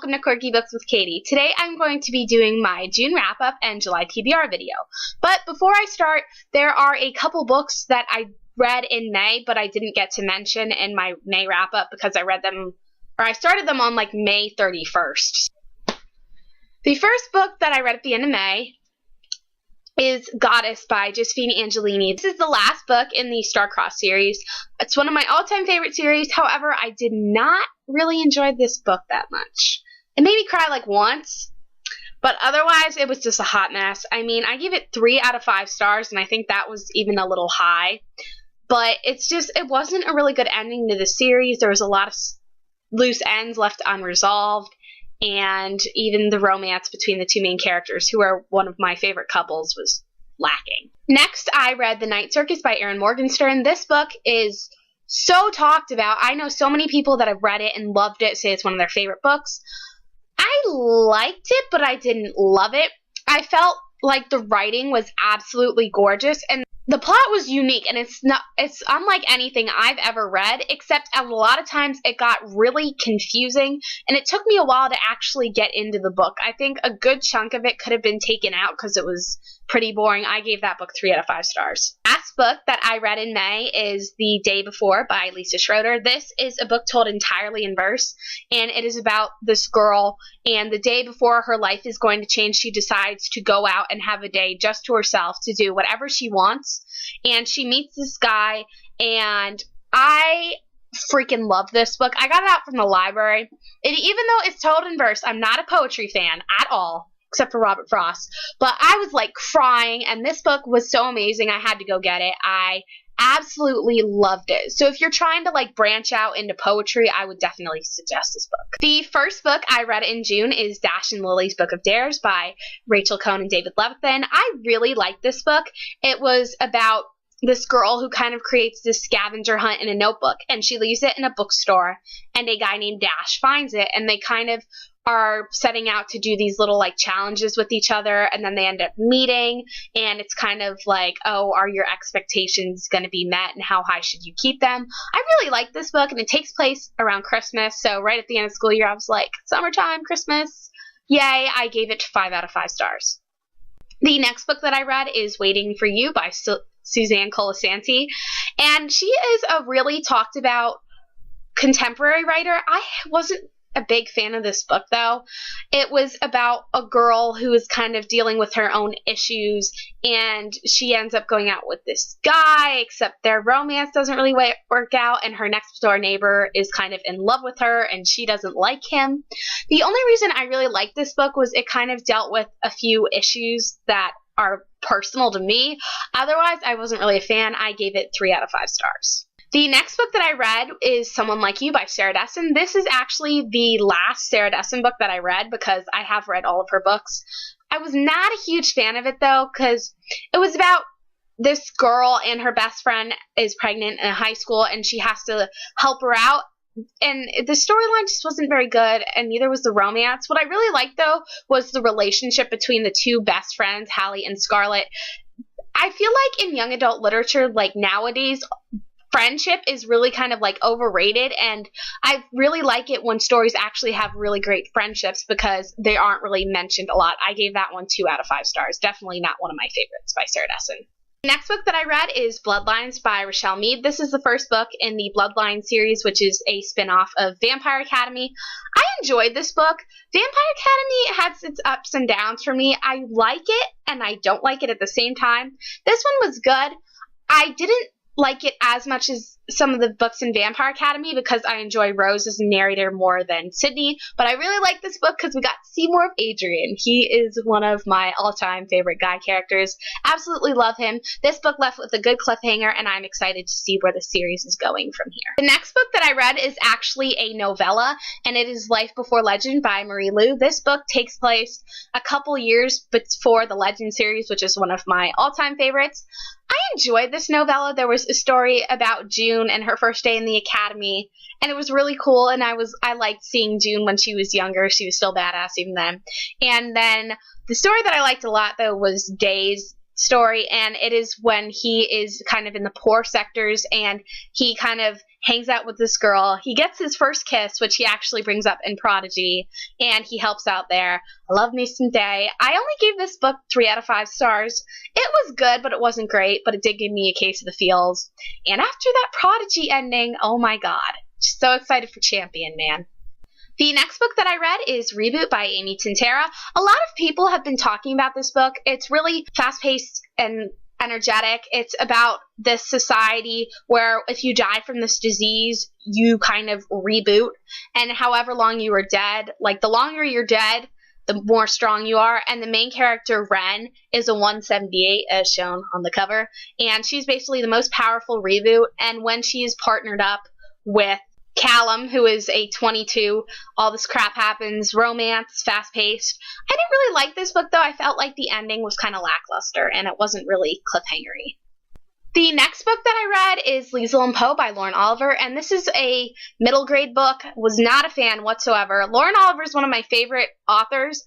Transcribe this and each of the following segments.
welcome to Quirky Books with Katie. Today I'm going to be doing my June wrap-up and July TBR video. But before I start, there are a couple books that I read in May, but I didn't get to mention in my May wrap-up because I started them on like May 31st. The first book that I read at the end of May is Goddess by Josephine Angelini. This is the last book in the Star-Crossed series. It's one of my all-time favorite series. However, I did not really enjoy this book that much. It made me cry like once, but otherwise it was just a hot mess. I mean, I gave it 3 out of 5 stars, and I think that was even a little high. But it wasn't a really good ending to the series. There was a lot of loose ends left unresolved. And even the romance between the two main characters, who are one of my favorite couples, was lacking. Next, I read The Night Circus by Erin Morgenstern. This book is so talked about. I know so many people that have read it and loved it, say it's one of their favorite books. I liked it, but I didn't love it. I felt like the writing was absolutely gorgeous, and the plot was unique, and it's unlike anything I've ever read, except a lot of times it got really confusing, and it took me a while to actually get into the book. I think a good chunk of it could have been taken out because it was pretty boring. I gave that book 3 out of 5 stars. Last book that I read in May is The Day Before by Liesl Schroeder. This is a book told entirely in verse, and it is about this girl, and the day before her life is going to change, she decides to go out and have a day just to herself to do whatever she wants. And she meets this guy, and I freaking love this book. I got it out from the library. Even though it's told in verse, I'm not a poetry fan at all, except for Robert Frost. But I was like crying, and this book was so amazing, I had to go get it. I absolutely loved it. So if you're trying to like branch out into poetry, I would definitely suggest this book. The first book I read in June is Dash and Lily's Book of Dares by Richelle, Cohn, and David Levithan. I really liked this book. It was about this girl who kind of creates this scavenger hunt in a notebook, and she leaves it in a bookstore, and a guy named Dash finds it, and they kind of are setting out to do these little like challenges with each other, and then they end up meeting, and it's kind of like, oh, are your expectations going to be met, and how high should you keep them? I really like this book, and it takes place around Christmas, so right at the end of the school year, I was like, summertime, Christmas, yay. I gave it 5 out of 5 stars. The next book that I read is Waiting for You by Susanne Colasanti, and she is a really talked about contemporary writer. I wasn't a big fan of this book, though. It was about a girl who is kind of dealing with her own issues, and she ends up going out with this guy, except their romance doesn't really work out, and her next door neighbor is kind of in love with her, and she doesn't like him. The only reason I really liked this book was it kind of dealt with a few issues that are personal to me. Otherwise, I wasn't really a fan. I gave it 3 out of 5 stars. The next book that I read is Someone Like You by Sarah Dessen. This is actually the last Sarah Dessen book that I read because I have read all of her books. I was not a huge fan of it, though, because it was about this girl and her best friend is pregnant in high school, and she has to help her out. And the storyline just wasn't very good, and neither was the romance. What I really liked, though, was the relationship between the two best friends, Hallie and Scarlett. I feel like in young adult literature, like nowadays, friendship is really kind of like overrated, and I really like it when stories actually have really great friendships because they aren't really mentioned a lot. I gave that one 2 out of 5 stars. Definitely not one of my favorites by Sarah Dessen. The next book that I read is Bloodlines by Richelle Mead. This is the first book in the Bloodlines series, which is a spin-off of Vampire Academy. I enjoyed this book. Vampire Academy has its ups and downs for me. I like it and I don't like it at the same time. This one was good. I didn't like it as much as some of the books in Vampire Academy because I enjoy Rose as a narrator more than Sydney, but I really like this book because we got to see more of Adrian. He is one of my all-time favorite guy characters. Absolutely love him. This book left with a good cliffhanger, and I'm excited to see where the series is going from here. The next book that I read is actually a novella, and it is Life Before Legend by Morrill. This book takes place a couple years before the Legend series, which is one of my all-time favorites. I enjoyed this novella. There was a story about June and her first day in the academy, and it was really cool, and I liked seeing June when she was younger. She was still badass even then. And then the story that I liked a lot, though, was Day's story, and it is when he is kind of in the poor sectors, and he kind of hangs out with this girl. He gets his first kiss, which he actually brings up in Prodigy, and he helps out there. I love me some Day. I only gave this book 3 out of 5 stars. It was good, but it wasn't great, but it did give me a case of the feels. And after that Prodigy ending, oh my god. Just so excited for Champion, man. The next book that I read is Reboot by Amy Tintera. A lot of people have been talking about this book. It's really fast-paced and energetic. It's about this society where if you die from this disease, you kind of reboot. And however long you were dead, like the longer you're dead, the more strong you are. And the main character, Ren, is a 178, as shown on the cover. And she's basically the most powerful reboot. And when she's partnered up with Callum, who is a 22, all this crap happens, romance, fast-paced. I didn't really like this book, though. I felt like the ending was kind of lackluster, and it wasn't really cliffhangery. The next book that I read is Liesl and Poe by Lauren Oliver, and this is a middle grade book. Was not a fan whatsoever. Lauren Oliver is one of my favorite authors.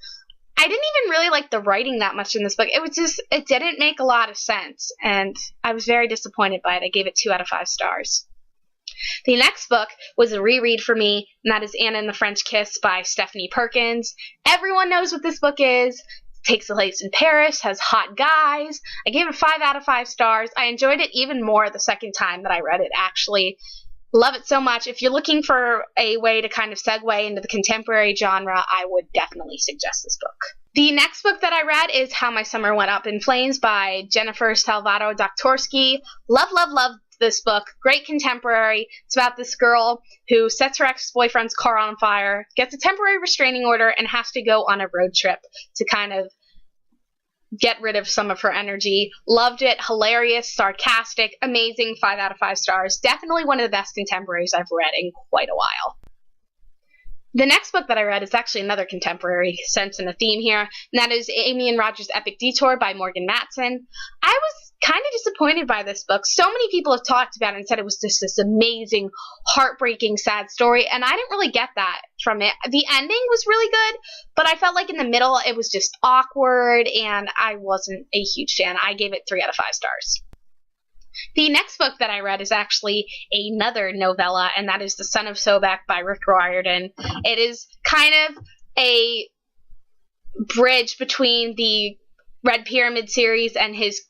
I didn't even really like the writing that much in this book. It didn't make a lot of sense, and I was very disappointed by it. I gave it 2 out of 5 stars. The next book was a reread for me, and that is Anna and the French Kiss by Stephanie Perkins. Everyone knows what this book is. It takes place in Paris, has hot guys. I gave it 5 out of 5 stars. I enjoyed it even more the second time that I read it, actually. Love it so much. If you're looking for a way to kind of segue into the contemporary genre, I would definitely suggest this book. The next book that I read is How My Summer Went Up in Flames by Jennifer Salvato Doktorski. Love, love, love this book. Great contemporary. It's about this girl who sets her ex-boyfriend's car on fire, gets a temporary restraining order, and has to go on a road trip to kind of get rid of some of her energy. Loved it. Hilarious, sarcastic, amazing. 5 out of 5 stars. Definitely one of the best contemporaries I've read in quite a while. The next book that I read is actually another contemporary sense and a theme here, and that is Amy and Roger's Epic Detour by Morgan Matson. I was kind of disappointed by this book. So many people have talked about it and said it was just this amazing, heartbreaking, sad story, and I didn't really get that from it. The ending was really good, but I felt like in the middle it was just awkward, and I wasn't a huge fan. I gave it 3 out of 5 stars. The next book that I read is actually another novella, and that is The Son of Sobek by Riordan. It is kind of a bridge between the Red Pyramid series and his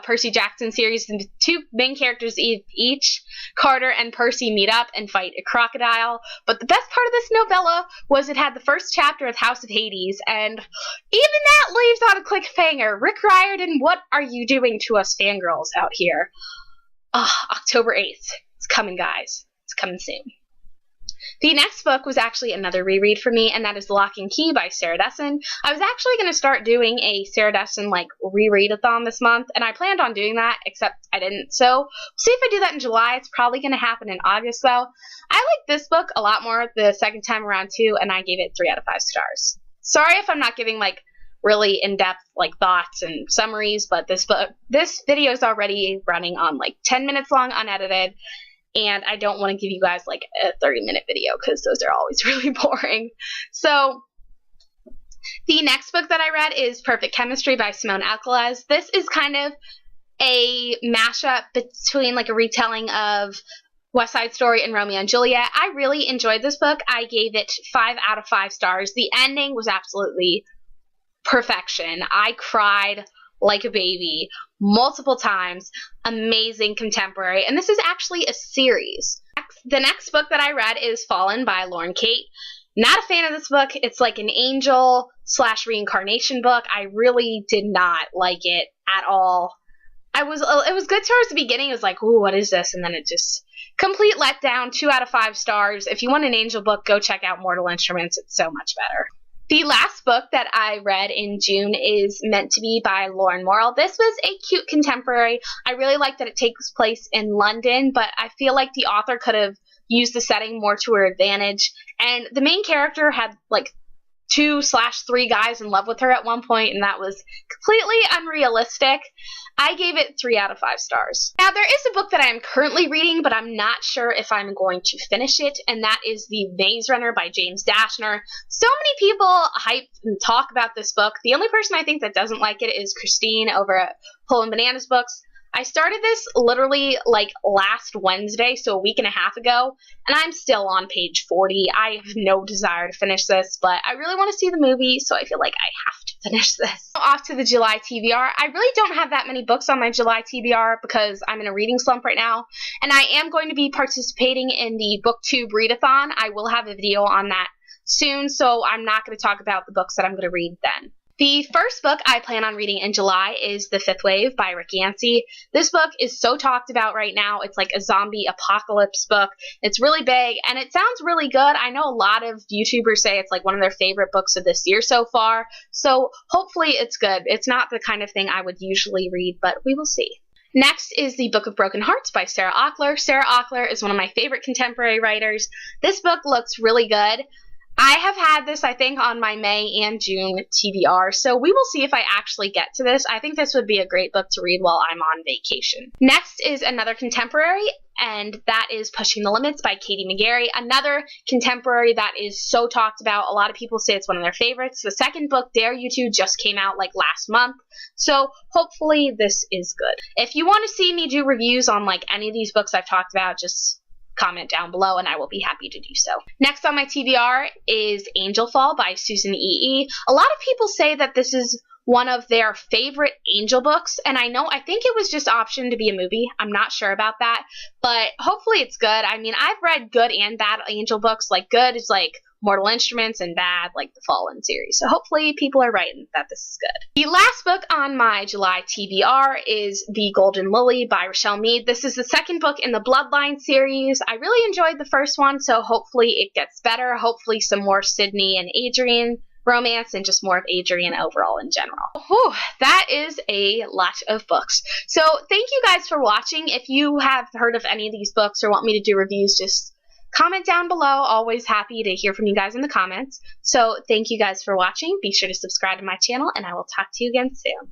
Percy Jackson series. And the two main characters each, Carter and Percy, meet up and fight a crocodile. But the best part of this novella was it had the first chapter of House of Hades, and even that leaves on a cliffhanger. Rick Riordan, what are you doing to us fangirls out here? October 8th. It's coming, guys. It's coming soon. The next book was actually another reread for me, and that is Lock and Key by Sarah Dessen. I was actually going to start doing a Sarah Dessen, reread-a-thon this month, and I planned on doing that, except I didn't. So, we'll see if I do that in July. It's probably going to happen in August, though. I liked this book a lot more the second time around, too, and I gave it 3 out of 5 stars. Sorry if I'm not giving, really in-depth, thoughts and summaries, but this video is already running on, 10 minutes long, unedited, and I don't want to give you guys, a 30-minute video, because those are always really boring. So, the next book that I read is Perfect Chemistry by Simone Elkeles. This is kind of a mashup between, a retelling of West Side Story and Romeo and Juliet. I really enjoyed this book. I gave it 5 out of 5 stars. The ending was absolutely perfection. I cried like a baby multiple times. Amazing contemporary. And this is actually a series. The next book that I read is Fallen by Lauren Kate. Not a fan of this book. It's like an angel / reincarnation book. I really did not like it at all. It was good towards the beginning. It was like, ooh, what is this? And then it just complete letdown. 2 out of 5 stars. If you want an angel book, go check out Mortal Instruments. It's so much better. The last book that I read in June is Meant to Be by Lauren Morrill. This was a cute contemporary. I really like that it takes place in London, but I feel like the author could have used the setting more to her advantage. And the main character had 2/3 guys in love with her at one point, and that was completely unrealistic. I gave it 3 out of 5 stars. Now, there is a book that I am currently reading, but I'm not sure if I'm going to finish it, and that is The Maze Runner by James Dashner. So many people hype and talk about this book. The only person I think that doesn't like it is Christine over at Pull and Bananas Books. I started this literally like last Wednesday, so a week and a half ago, and I'm still on page 40. I have no desire to finish this, but I really want to see the movie, so I feel like I have to finish this. Off to the July TBR. I really don't have that many books on my July TBR because I'm in a reading slump right now, and I am going to be participating in the BookTube readathon. I will have a video on that soon, so I'm not going to talk about the books that I'm going to read then. The first book I plan on reading in July is The Fifth Wave by Yancey. This book is so talked about right now. It's like a zombie apocalypse book. It's really big, and it sounds really good. I know a lot of YouTubers say it's like one of their favorite books of this year so far, so hopefully it's good. It's not the kind of thing I would usually read, but we will see. Next is The Book of Broken Hearts by Sarah Ockler. Sarah Ockler is one of my favorite contemporary writers. This book looks really good. I have had this, I think, on my May and June TBR, so we will see if I actually get to this. I think this would be a great book to read while I'm on vacation. Next is another contemporary, and that is Pushing the Limits by McGarry. Another contemporary that is so talked about. A lot of people say it's one of their favorites. The second book, Dare You To, just came out like last month, so hopefully this is good. If you want to see me do reviews on like any of these books I've talked about, just comment down below and I will be happy to do so. Next on my TBR is Angelfall by Susanne E.E. A lot of people say that this is one of their favorite Angel books, and I think it was just optioned to be a movie. I'm not sure about that, but hopefully it's good. I mean, I've read good and bad Angel books. Like, good is like Mortal Instruments, and bad like the Fallen series. So hopefully people are right that this is good. The last book on my July TBR is The Golden Lily by Richelle Mead. This is the second book in the Bloodlines series. I really enjoyed the first one, so hopefully it gets better. Hopefully some more Sydney and Adrian romance and just more of Adrian overall in general. Whew, that is a lot of books. So thank you guys for watching. If you have heard of any of these books or want me to do reviews, just comment down below. Always happy to hear from you guys in the comments. So thank you guys for watching. Be sure to subscribe to my channel, and I will talk to you again soon.